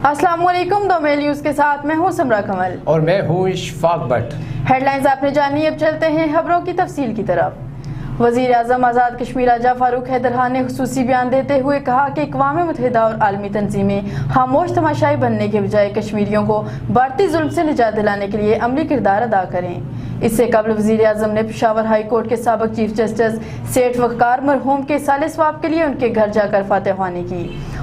अस्सलाम वालेकुम। दो मेल न्यूज़ के साथ मैं हूं समरा कमल और मैं हूं इशफाक भट्ट। हेडलाइंस आपने जानी, अब चलते हैं खबरों की तफसील की तरफ। वज़ीर आज़म आज़ाद कश्मीर राजा फारूक हैदर खान ने खुसूसी बयान देते हुए कहा कि अक़वाम मुत्तहिदा और आलमी तंजीमें खामोश तमाशाई बनने के बजाय कश्मीरियों को बढ़ती जुल्म से निजात दिलाने के लिए अमली किरदार अदा करें। इससे कबल वज़ीर आज़म ने पेशावर हाई कोर्ट के साबिक़ चीफ जस्टिस सेठ वक़ार मरहूम के साले सवाब के लिए उनके घर जाकर फातह ख्वानी की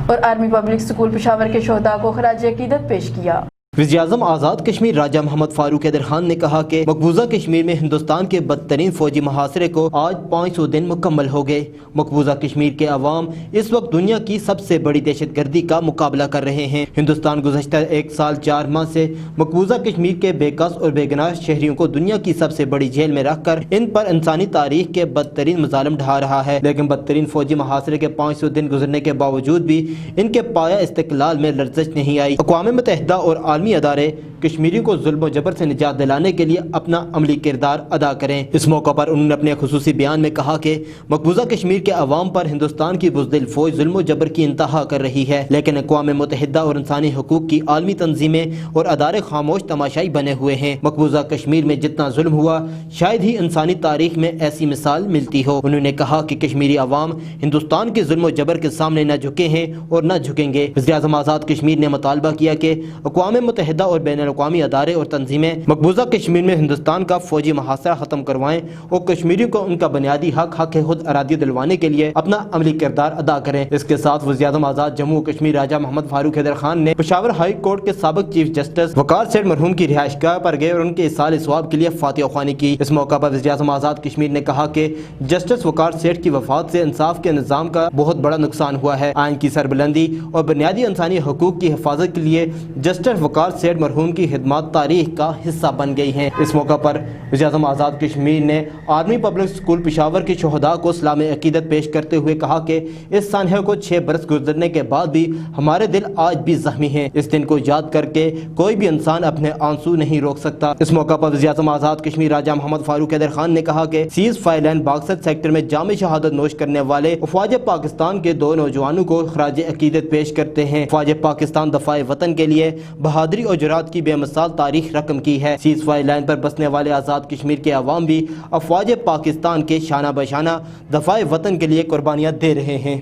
और आर्मी पब्लिक स्कूल पेशावर के शोहदा को खराज अक़ीदत पेश किया। वज़ीर-ए-आज़म आज़ाद कश्मीर राजा मोहम्मद फारूक हैदर खान ने कहा कि मकबूजा कश्मीर में हिंदुस्तान के बदतरीन फौजी मुहासरे को आज 500 दिन मुकम्मल हो गए। मकबूजा कश्मीर के अवाम इस वक्त दुनिया की सबसे बड़ी दहशत गर्दी का मुकाबला कर रहे हैं। हिंदुस्तान गुज़श्ता 1 साल 4 माह से मकबूजा कश्मीर के बेकस और बेगनाह शहरियों को दुनिया की सबसे बड़ी जेल में रख कर इन पर इंसानी तारीख के बदतरीन मज़ालिम ढा रहा है। लेकिन बदतरीन फौजी मुहासरे के 500 दिन गुजरने के बावजूद भी इनके पाया इस्तिक़लाल में लर्ज़श नहीं आई। अक़वाम मुत्तहिदा और आलमी अदारे कश्मीरियों को जुल्म और जबर से निजात दिलाने के लिए अपना अमली किरदार अदा करें। इस मौका पर उन्होंने अपने खुसूसी बयान में कहा कि मकबूजा कश्मीर के अवाम पर हिंदुस्तान की बुज़दिल फौज जुल्म और जबर की इंतहा कर रही है, लेकिन अक़वाम मुत्तहिदा और इंसानी हुकूक की आलमी तंजीमें और अदारे खामोश तमाशाई बने हुए हैं। मकबूजा कश्मीर में जितना जुल्म हुआ शायद ही इंसानी तारीख में ऐसी मिसाल मिलती हो। उन्होंने कहा कि कश्मीरी अवाम हिंदुस्तान के जुल्म और जबर के सामने न झुके हैं और न झुकेंगे। वज़ीर-ए-आज़म आज़ाद कश्मीर ने मुतालबा किया कि अक़वाम मुत्तहिदा और बैनुल अक़वामी अदारे और तंजीमें मकबूजा कश्मीर में हिंदुस्तान का फौजी मुहासरा खत्म करवाएं और कश्मीरियों को उनका बुनियादी हक खुद अरादी दिलवाने के लिए अपना अमली किरदार अदा करें। इसके साथ वज़ीर-ए-आज़म आज़ाद जम्मू कश्मीर राजा मोहम्मद फारूक हैदर खान ने पेशावर हाई कोर्ट के साबिक़ चीफ जस्टिस वक़ार सेठ मरहूम की रिहाइशगाह पर गए और उनके इसाले सवाब के लिए फातह ख्वानी की। इस मौका पर वज़ीर-ए-आज़म आज़ाद कश्मीर ने कहा कि जस्टिस वक़ार सेठ की वफात से इंसाफ के निज़ाम का बहुत बड़ा नुकसान हुआ है। आइन की सरबुलंदी और बुनियादी इंसानी हकूक़ की हिफाजत के लिए जस्टिस वक़ार सेठ मरहूम की खिदमत तारीख का हिस्सा बन गई हैं। इस मौका पर वज़ीर-ए-आज़म आज़ाद कश्मीर ने आर्मी पब्लिक स्कूल पेशावर के शोहदा को सलाम अक़ीदत पेश करते हुए कहा कि इस सानहे को 6 बरस गुजरने के बाद भी हमारे दिल आज भी ज़ख्मी हैं। इस दिन को याद करके कोई भी इंसान अपने आंसू नहीं रोक सकता। इस मौका पर वज़ीर-ए-आज़म आज़ाद कश्मीर राजा मोहम्मद फारूक हैदर खान ने कहा कि सीज़ फायर लाइन बागसत सेक्टर में जाम शहादत नोश करने वाले अफ़वाज पाकिस्तान के 2 नौजवानों को खराज अक़ीदत पेश करते हैं। अफ़वाज पाकिस्तान दफ़ाए वतन के लिए बहादुरी और जुरात की बेमिसाल तारीख रकम की है। सीज़ फायर लाइन पर बसने वाले आज़ाद कश्मीर के अवाम भी अफ़वाज पाकिस्तान के शाना बशाना दफ़ाए वतन के लिए कुर्बानियाँ दे रहे हैं।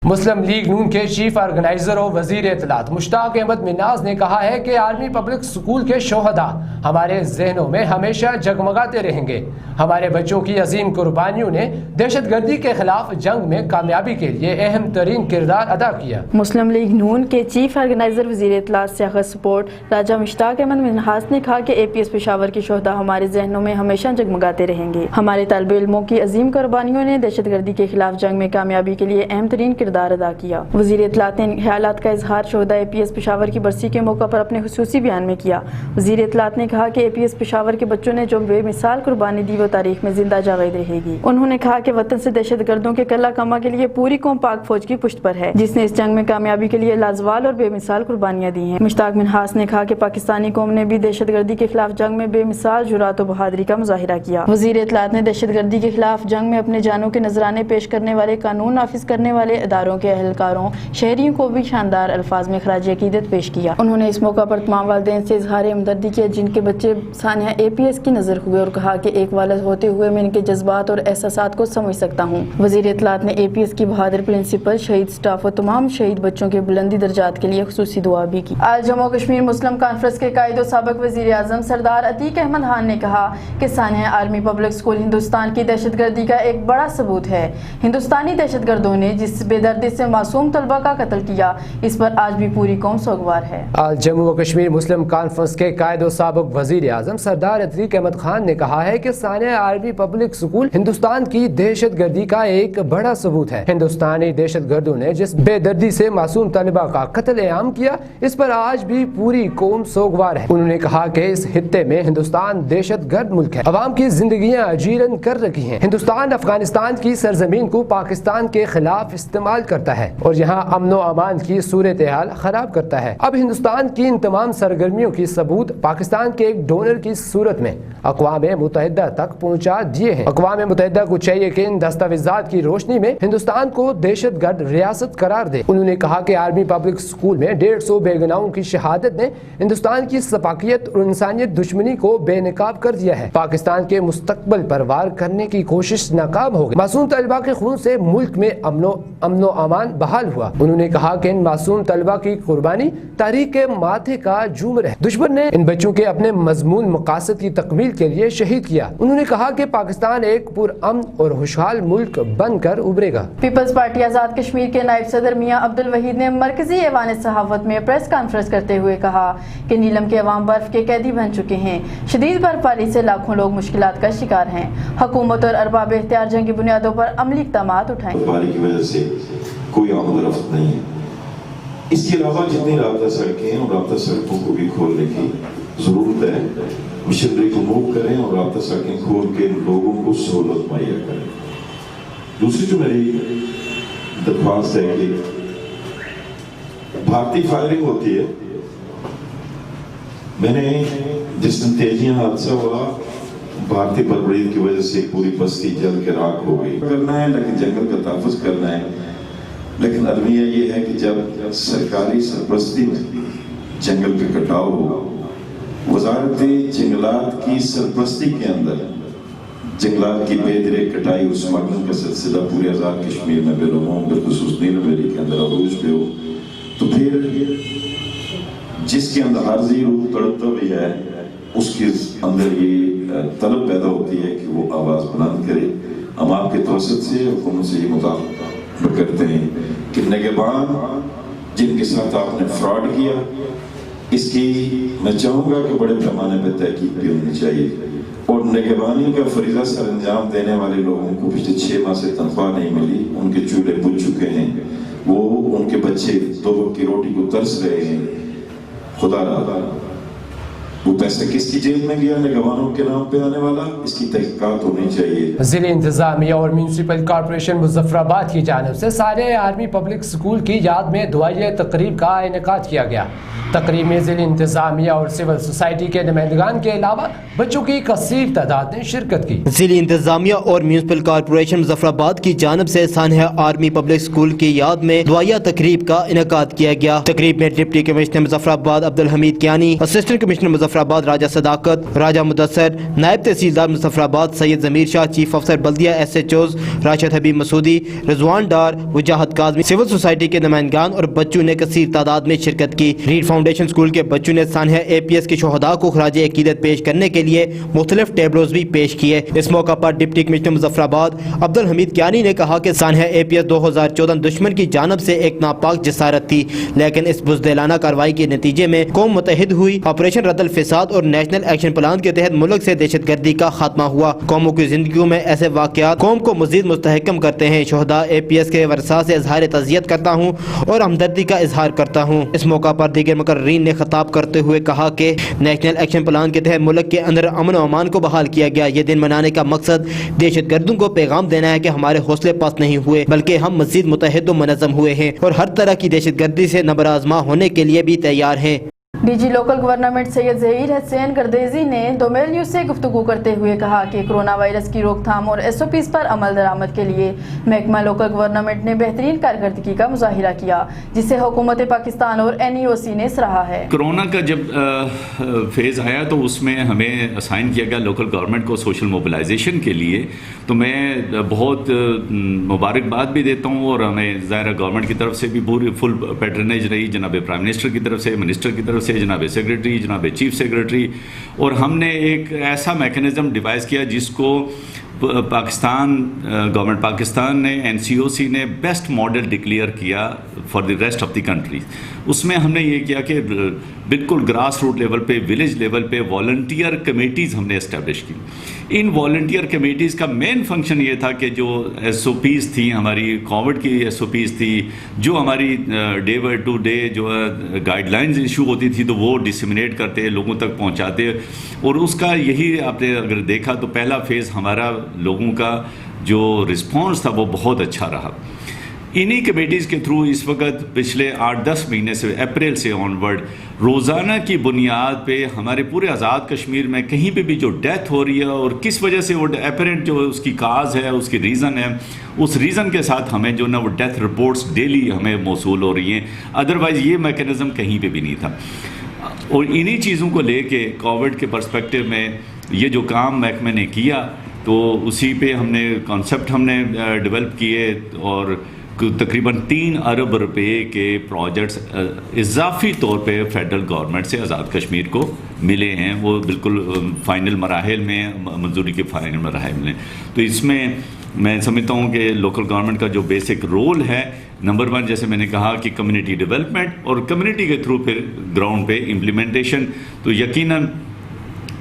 मुस्लिम लीग नून के चीफ ऑर्गेनाइजर और वजीर इत्तलात मुश्ताक अहमद मिन्नाज ने कहा है कि आर्मी पब्लिक स्कूल के शोहदा हमारे जहनों में हमेशा जगमगाते रहेंगे। हमारे बच्चों की अजीम कुर्बानियों ने दहशत गर्दी के खिलाफ जंग में कामयाबी के लिए अहम तरीन किरदार अदा किया। मुस्लिम लीग नून के चीफ ऑर्गेनाइजर वजीर इत्तलात सियासत सपोर्ट राजा मुश्ताक अहमद मिन्नाज ने कहा कि APS पेशावर के शोहदा हमारे जहनों में हमेशा जगमगाते रहेंगे। हमारे तालिब इल्मों की अजीम कुर्बानियों ने दहशत गर्दी के खिलाफ जंग में कामयाबी के लिए अहम तरीन किरदार अदा किया। वज़ीर इत्तलात ने ख्यालात का इजहार शोहदा APS पेशावर की बरसी के मौका पर अपने खुसूसी बयान में किया। वज़ीर इत्तलात ने कहा कि APS पेशावर के बच्चों ने जो बेमिसाल कुर्बानी दी वो तारीख में जिंदा जावेद रहेगी। उन्होंने कहा कि वतन से दहशत गर्दों के कल्ला कमा के लिए पूरी कौम पाक फौज की पुष्ट पर है, जिसने इस जंग में कामयाबी के लिए लाजवाल और बेमिसाल कुर्बानियां दी हैं। मुश्ताक मिन्हास ने कहा कि पाकिस्तानी कौम ने भी दहशत गर्दी के खिलाफ जंग में बेमिसाल जुरात और बहादुरी का मुजाहिरा किया। वज़ीर इत्तलात ने दहशत गर्दी के खिलाफ जंग में अपने जानों के नजराने पेश करने वाले कानून नाफिज करने वाले इदारों के अहलकारों शहरियों को भी शानदार अल्फाज में खराज अक़ीदत पेश किया। उन्होंने इस मौका पर तमाम वालिदैन से इजहार हमदर्दी किया जिनके बच्चे सानिया APS की नजर हुए और कहा कि एक वालिद होते हुए मैं इनके जज्बात और एहसासात को समझ सकता हूँ। वज़ीर इत्तलात ने APS की बहादुर प्रिंसिपल, शहीद स्टाफ और तमाम शहीद बच्चों के बुलंदी दर्जात के लिए खुसूसी दुआ भी की। आज जम्मू कश्मीर मुस्लिम कॉन्फ्रेंस के कायद और साबिक़ वज़ीर आज़म सरदार अतीक अहमद खान ने कहा कि Sania army public school Hindustan की दहशत गर्दी का एक बड़ा सबूत है। हिंदुस्तानी दहशत गर्दों ने जिस बेदर्दी से मासूम तलबा का कत्ल किया, इस पर आज भी पूरी कौम सोगवार है। आज जम्मू कश्मीर मुस्लिम कॉन्फ्रेंस के कायद और साबिक़ वज़ीर आज़म सरदार अतीक अहमद खान ने कहा है कि Sania army public school Hindustan की दहशत गर्दी का एक बड़ा सबूत है। हिंदुस्तानी दहशत गर्दों ने जिस बेदर्दी से मासूम तलबा का कत्ल आम किया, इस पर आज भी पूरी कौम सोगवार है। उन्होंने कहा कि इस खित्ते में हिंदुस्तान दहशत गर्द मुल्क है, अवाम की जिंदगियां अजीरन कर रखी हैं। हिंदुस्तान अफगानिस्तान की सरजमीन को पाकिस्तान के खिलाफ इस्तेमाल استعمال کرتا ہے اور یہاں امن و امان کی صورتحال خراب کرتا ہے۔ اب ہندوستان کی ان تمام سرگرمیوں کی ثبوت پاکستان کے ایک ڈونر کی صورت میں اقوام متحدہ تک پہنچا دیے ہیں۔ اقوام متحدہ کو چاہیے کہ ان دستاویزات کی روشنی میں ہندوستان کو دہشت گرد ریاست قرار دے۔ انہوں نے کہا کہ آرمی پبلک اسکول میں 150 بے گناہوں کی شہادت نے ہندوستان کی سفاکیت اور انسانیت دشمنی کو بے نقاب کر دیا ہے۔ پاکستان کے مستقبل پر وار کرنے کی کوشش ناکام ہو گئی۔ معصوم طلبہ کے خون سے ملک میں امن و امان بحال ہوا۔ انہوں نے کہا کہ ان معصوم طلبہ کی قربانی تاریخ کے ماتھے کا جھومر ہے۔ دشمن نے ان بچوں کے اپنے مضمون مقاصد کی تکمیل کے لیے شہید کیا۔ انہوں نے کہا کہ پاکستان ایک پرامن اور خوشحال ملک بن کر ابھرے گا۔ پیپلز پارٹی آزاد کشمیر کے نائب صدر میاں عبدالوحید نے مرکزی ایوان صحافت میں پریس کانفرنس کرتے ہوئے کہا کہ نیلم کے عوام برف کے قیدی بن چکے ہیں۔ شدید برفباری سے لاکھوں لوگ مشکلات کا شکار ہیں۔ حکومت اور ارباب اختیار جنگی بنیادوں پر عملی اقدامات اٹھائیں۔ برفباری کی وجہ سے کوئی آمد و رفت نہیں ہے۔ اس کے علاوہ جتنی رابطہ سڑکیں ہیں اور رابطہ سڑکوں کو بھی کھولنے کی ضرورت ہے۔ مشنری کو موو کریں اور رابطہ سڑکیں کھول کے لوگوں کو سہولت مہیا کریں۔ دوسری جو میری درخواست ہے کہ بھارتی فائرنگ ہوتی ہے، میں نے جس دن تیزیاں حادثہ ہوا بھارتی بربریت کی وجہ سے پوری بستی جل کے راکھ ہو گئی۔ کرنا ہے لیکن جنگل کا تحفظ کرنا ہے، لیکن المیہ یہ ہے کہ جب سرکاری سرپرستی میں جنگل کا کٹاؤ ہو، وزارت جنگلات کی سرپرستی کے اندر جنگلات کی بے درے کٹائی اور سمگلنگ کا سلسلہ پورے آزاد کشمیر میں بالعموم بالخصوص نیلم ویلی کے اندر عروج پہ ہو، تو پھر جس کے اندر عارضی روح تڑپتا بھی ہے اس کے اندر یہ طلب پیدا ہوتی ہے کہ وہ آواز بلند کرے۔ ہم آپ کے توسط سے حکومت سے یہ مطالبہ کرتے ہیں کہ نگہبان جن کے ساتھ آپ نے فراڈ کیا، اس کی میں چاہوں گا کہ بڑے پیمانے پہ تحقیق بھی ہونی چاہیے، اور نگہبانی کا فریضہ سر انجام دینے والے لوگوں کو پچھلے 6 ماہ سے تنخواہ نہیں ملی، ان کے چولہے بجھ چکے ہیں، وہ ان کے بچے 2 وقت کی روٹی کو ترس رہے ہیں۔ خدا رہا وہ پیسہ کس کی جیب میں گیا نگہبانوں کے نام پہ آنے والا، اس کی تحقیقات ہونی چاہیے۔ ضلع انتظامیہ اور میونسپل کارپوریشن مظفر آباد کی جانب سے سارے آرمی پبلک اسکول کی یاد میں دعائیہ تقریب کا انعقاد کیا گیا۔ تقریب میں ضلع انتظامیہ اور سول سوسائٹی کے نمائندگان کے علاوہ بچوں کی کثیر تعداد نے شرکت کی۔ ضلع انتظامیہ اور میونسپل کارپوریشن مظفر آباد کی جانب سے سانحہ آرمی پبلک اسکول کی یاد میں دعائیہ تقریب کا انعقاد کیا گیا۔ تقریب میں ڈپٹی کمشنر مظفر آباد عبدالحمید کیانی، اسسٹنٹ کمشنر مظفر آباد راجہ صداقت، راجہ مدثر، نائب تحصیلدار مظفر آباد سید ضمیر شاہ، چیف افسر بلدیہ SHOs راشد حبیب مسعودی، رضوان ڈار، وجاہت کاظمی، سول سوسائٹی کے نمائندگان اور بچوں نے کثیر تعداد میں شرکت کی۔ ریڈ فاؤنڈیشن اسکول کے بچوں نے سانحہ APS کے شہداء کو خراج عقیدت پیش کرنے کے لیے مختلف ٹیبلوز بھی پیش کیے۔ اس موقع پر ڈپٹی کمشنر مظفر آباد عبدالحمید کیانی نے کہا کہ سانحہ APS 2014 دشمن کی جانب سے ایک ناپاک جسارت تھی، لیکن اس بزدلانہ کارروائی کے نتیجے میں قوم متحد ہوئی۔ آپریشن رد الفساد اور نیشنل ایکشن پلان کے تحت ملک سے دہشت گردی کا خاتمہ ہوا۔ قوموں کی زندگیوں میں ایسے واقعات قوم کو مزید مستحکم کرتے ہیں۔ شہداء APS کے ورثاء سے اظہار تعزیت کرتا ہوں اور ہمدردی کا اظہار کرتا ہوں۔ اس موقع پر دیگر مقررین نے خطاب کرتے ہوئے کہا کہ نیشنل ایکشن پلان کے تحت ملک کے اندر امن و امان کو بحال کیا گیا۔ یہ دن منانے کا مقصد دہشت گردوں کو پیغام دینا ہے کہ ہمارے حوصلے پست نہیں ہوئے، بلکہ ہم مزید متحد و منظم ہوئے ہیں اور ہر طرح کی دہشت گردی سے نبرآزما ہونے کے لیے بھی تیار ہیں۔ DG لوکل گورنمنٹ سید ظہیر حسین گردیزی نے دومیل نیوز سے گفتگو کرتے ہوئے کہا کہ کرونا وائرس کی روک تھام اور SOPs پر عمل درآمد کے لیے محکمہ لوکل گورنمنٹ نے بہترین کارکردگی کا مظاہرہ کیا، جسے حکومت پاکستان اور NEOC نے سراہا ہے۔ کرونا کا جب فیز آیا تو اس میں ہمیں اسائن کیا گیا لوکل گورنمنٹ کو سوشل موبلائزیشن کے لیے، تو میں بہت مبارکباد بھی دیتا ہوں، اور ہمیں ظاہر گورنمنٹ کی طرف سے بھی پوری فل پیٹرنیج رہی، جناب پرائم منسٹر کی طرف سے، منسٹر کی طرف سے، جناب سیکریٹری، جناب چیف سیکریٹری، اور ہم نے ایک ایسا میکنزم ڈیوائز کیا جس کو گورنمنٹ پاکستان نے NCOC نے بیسٹ ماڈل ڈکلیئر کیا for the rest of the country. اس میں ہم نے یہ کیا کہ بالکل گراس روٹ لیول پہ، ولیج لیول پہ والنٹیئر کمیٹیز ہم نے اسٹیبلش کی۔ ان والنٹیئر کمیٹیز کا مین فنکشن یہ تھا کہ جو SOPs تھیں، ہماری کووڈ کی SOPs تھی، جو ہماری ڈے بائی ٹو ڈے جو گائیڈ لائنز ایشو ہوتی تھی تو وہ ڈسیمنیٹ کرتے، لوگوں تک پہنچاتے، اور اس کا یہی آپ نے اگر دیکھا تو پہلا فیز ہمارا لوگوں کا جو رسپانس تھا وہ بہت اچھا رہا۔ इन्हीं कमेटीज़ के थ्रू इस वक्त पिछले 8-10 महीने से अप्रैल से ऑनवर्ड रोज़ाना की बुनियाद पे हमारे पूरे आज़ाद कश्मीर में कहीं पे भी जो डेथ हो रही है और किस वजह से वो अपेरेंट जो उसकी काज है, उसकी रीज़न है, उस रीज़न के साथ हमें जो ना वो डेथ रिपोर्ट्स डेली हमें मौसूल हो रही हैं। अदरवाइज़ ये मैकेनिज़्म कहीं पे भी नहीं था। और इन्हीं चीज़ों को लेके कोविड के पर्सपेक्टिव में ये जो काम महकमे ने किया तो उसी पे हमने कॉन्सेप्ट हमने डेवलप किए और तकरीबन 3 अरब रुपए के प्रोजेक्ट्स इजाफी तौर पे फेडरल गवर्नमेंट से आज़ाद कश्मीर को मिले हैं। वो बिल्कुल फाइनल मराहिल में, मंजूरी के फाइनल मराहिल में। तो इसमें मैं समझता हूँ कि लोकल गवर्नमेंट का जो बेसिक रोल है, नंबर 1 जैसे मैंने कहा कि कम्युनिटी डेवलपमेंट और कम्युनिटी के थ्रू फिर ग्राउंड पे इम्प्लीमेंटेशन। तो यकीनन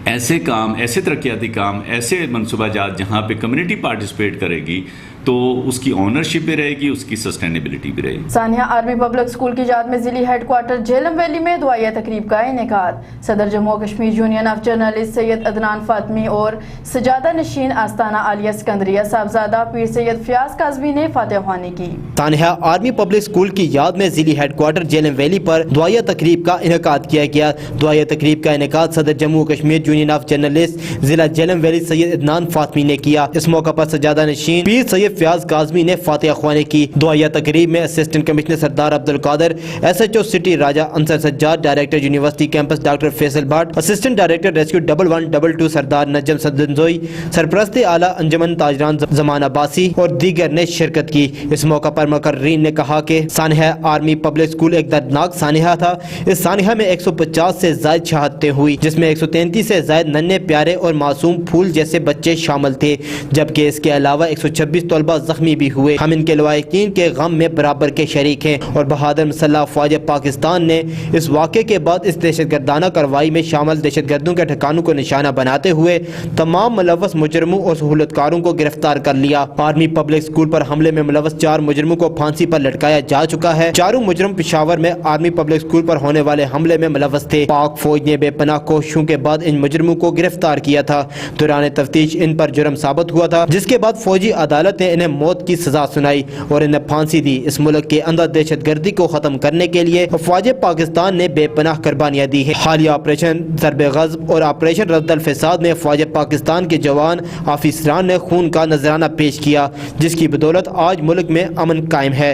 ऐसे काम, ऐसे तरक्याती काम, ऐसे मनसूबाजात जहाँ पे कम्युनिटी पार्टिसिपेट करेगी तो उसकी ऑनरशिप भी रहेगी, उसकी सस्टेनेबिलिटी भी रहेगी। सानिया आर्मी पब्लिक स्कूल की याद में जिली हेडक्वार्टर झेलम वैली में दुआया तकरीब का इनेकाद। सदर Jammu Kashmir union of journalist Syed Adnan Fatmi और सजादा नशीन आस्ताना आलिया सिकंदरिया साहबजादा पीर सैयद फयाज काजमी ने फातह ख्वानी की। सानिया आर्मी पब्लिक स्कूल की याद में जिली हेडक्वार्टर झेलम वैली पर दुआया तकरीब का इनेकाद किया गया। दुआया तकरीब का इनेकाद सदर Jammu Kashmir union of journalist जिला झेलम वैली सैयद अदनान फातमी ने किया। इस मौका पर सजादा नशीन पीर सैयद फयाज काजमी ने फातिहा ख्वानी की। दुआया तकरीब में assistant commissioner Sardar Abdul Qadir, SHO city Raja Ansar Sajjad, director university campus doctor Faisal Bhatt, assistant director rescue 1122 Sardar Najam Sadanzai, सरप्रस्ते आला अंजमन ताजरान जमान अब्बासी और दीगर ने शिरकत की। इस मौका पर मुकर्रीन ने कहा कि सानिया आर्मी पब्लिक स्कूल एक दर्दनाक सानिया था। इस सानिया में 150 से ज्यादा शहादतें हुई, जिसमें 133 से ज्यादा नन्हे प्यारे और मासूम फूल जैसे बच्चे शामिल थे, जबकि इसके अलावा 126 तलबा जख्मी भी हुए। हम इनके लवाहिकीन के गम में बराबर के शरीक हैं और बहादुर मुसल्लह अफवाज पाकिस्तान ने इस वाक़े के बाद इस दहशतगर्दाना कार्रवाई में शामिल दहशतगर्दों के ठिकानों को निशाना बनाते हुए तमाम मुलव्वस मुजरिमों और सहूलतकारों को गिरफ्तार कर लिया। आर्मी पब्लिक स्कूल पर हमले में मुलव्वस 4 मुजरिमों को फांसी पर लटकाया जा चुका है। चारों मुजरिम पेशावर में आर्मी पब्लिक स्कूल पर होने वाले हमले में मुलव्वस थे। पाक फौज ने बेपनाह कोशिशों के बाद इन मुजरिमों को गिरफ्तार किया था। दौरान तफ्तीश इन पर जुर्म साबित हुआ था, जिसके बाद फौजी अदालत ने इन्हें मौत की सजा सुनाई और इन्हें फांसी दी। इस मुल्क के अंदर दहशतगर्दी को खत्म करने के लिए अफवाज पाकिस्तान ने बेपनाह कुर्बानियां दी है। हालिया ऑपरेशन ज़र्बे ग़ज़ब और ऑपरेशन रद्दल फ़साद में अफवाज पाकिस्तान के जवान ऑफिसरान ने खून का नजराना पेश किया, जिसकी बदौलत आज मुल्क में अमन कायम है।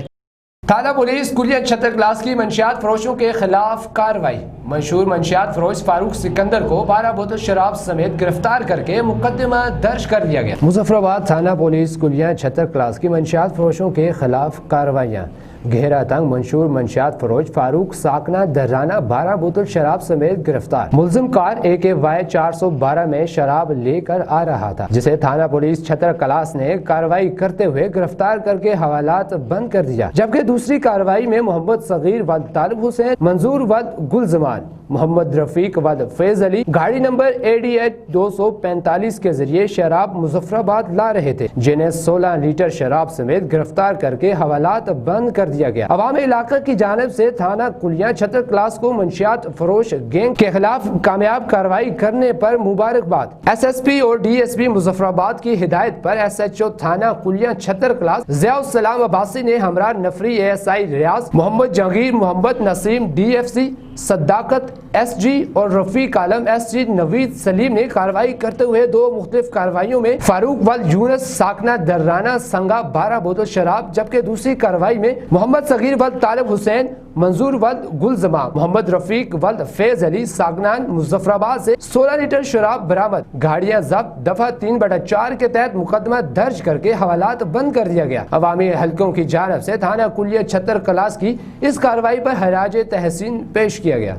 थाना पुलिस कुलियत 76 क्लास की मंशियात फरोशों के खिलाफ कार्रवाई। मशहूर मंशियात फरोश फारूक सिकंदर को 12 बोतल शराब समेत गिरफ्तार करके मुकदमा दर्ज कर दिया गया। मुजफ्फराबाद थाना पुलिस कुलियत 76 क्लास की मंशियात फरोशों के खिलाफ कार्रवाइयाँ। गहरा तंग मंशूर मंशियात फरोश फारूक साकना दर्राना 12 बोतल शराब समेत गिरफ्तार। मुलजिम कार AKY 412 में शराब लेकर आ रहा था, जिसे थाना पुलिस 76 क्लास ने कार्रवाई करते हुए गिरफ्तार करके हवालात बंद कर दिया। जबकि दूसरी कार्रवाई में मोहम्मद सगीर वद तालिब हुसैन, मंजूर वद गुलजमान, मोहम्मद रफीक वद फैज अली गाड़ी नंबर ADH 245 के जरिए शराब मुजफ्फराबाद ला रहे थे, जिन्हें 16 लीटर शराब समेत गिरफ्तार करके हवालात बंद कर दिया गया। अवाम इलाका की जानिब से थाना कुलिया 76 क्लास को मंशियात फरोश गैंग के खिलाफ कामयाब कार्रवाई करने पर मुबारकबाद। SSP और DSP मुजफ्फराबाद की हिदायत पर SHO थाना कुलिया 76 क्लास ज़ियाउस्सलाम अब्बासी ने हमरा नफरी ASI रियाज, मोहम्मद जहांगीर, मोहम्मद नसीम DFC, सद्दाकत SG और रफीक आलम SG नवीद सलीम ने कार्रवाई करते हुए 2 मुख्तलिफ कार्रवाइयों में फारूक वल यूनस साकना दर्राना संगा 12 बोतल शराब, जबकि दूसरी कार्रवाई में मोहम्मद सगीर वल तालिब हुसैन, मंजूर वल गुलजमा, मोहम्मद रफीक वल फैज अली सागनान मुजफ्फराबाद से 16 लीटर शराब बरामद, गाड़ियां जब्त, दफा 3/4 के तहत मुकदमा दर्ज करके हवालात बंद कर दिया गया। अवामी हलकों की जानिब से थाना कुलिया 76 क्लास की इस कार्रवाई पर हराज तहसीन पेश किया गया।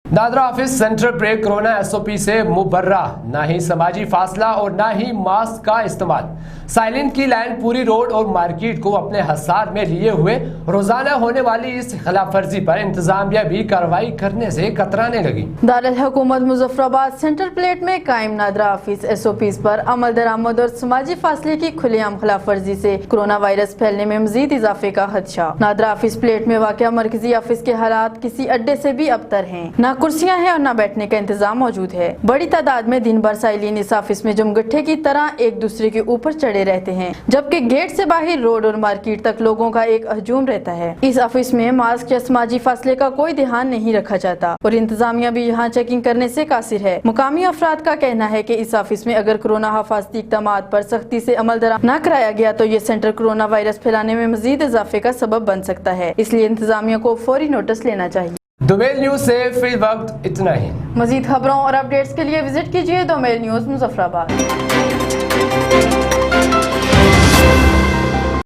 दादरा ऑफिस सेंटर पे कोरोना SOP से मुबर्रा, ना ही समाजी फासला और ना ही मास्क का इस्तेमाल। साइलेंट की लाइन पूरी रोड और मार्केट को अपने हसार में लिए हुए रोजाना होने वाली इस खिलाफ वर्जी पर इंतजामिया भी कार्रवाई करने से कतराने लगी। दारुल हुकूमत मुजफ्फराबाद सेंटर प्लेट में कायम नादरा ऑफिस SOPs पर अमल दरामद और समाजी फासले की खुलेआम खिलाफ वर्जी से कोरोना वायरस फैलने में मजीद इजाफे का खदशा। नादरा ऑफिस प्लेट में वाक़या मरकजी ऑफिस के हालात किसी अड्डे से भी अबतर हैं। न कुर्सियां हैं और न बैठने का इंतजाम मौजूद है। बड़ी तादाद में दिन भर साइलिन इस ऑफिस में जमगट्ठे की तरह एक दूसरे के ऊपर चढ़े खड़े रहते हैं, जबकि गेट से बाहर रोड और मार्केट तक लोगों का एक हजूम रहता है। इस ऑफिस में मास्क या समाजी फासले का कोई ध्यान नहीं रखा जाता और इंतजामिया भी यहाँ चेकिंग करने से कासिर है। मुकामी अफराद का कहना है कि इस ऑफिस में अगर कोरोना हिफाजती इक़दामात पर सख्ती से अमल दरामद न कराया गया तो ये सेंटर कोरोना वायरस फैलाने में मजीद इजाफे का सबब बन सकता है, इसलिए इंतजामिया को फौरी नोटिस लेना चाहिए। दोमेल न्यूज से फिल वक्त इतना ही। मजीद खबरों और अपडेट्स के लिए विजिट कीजिए दोमेल न्यूज मुजफ्फराबाद।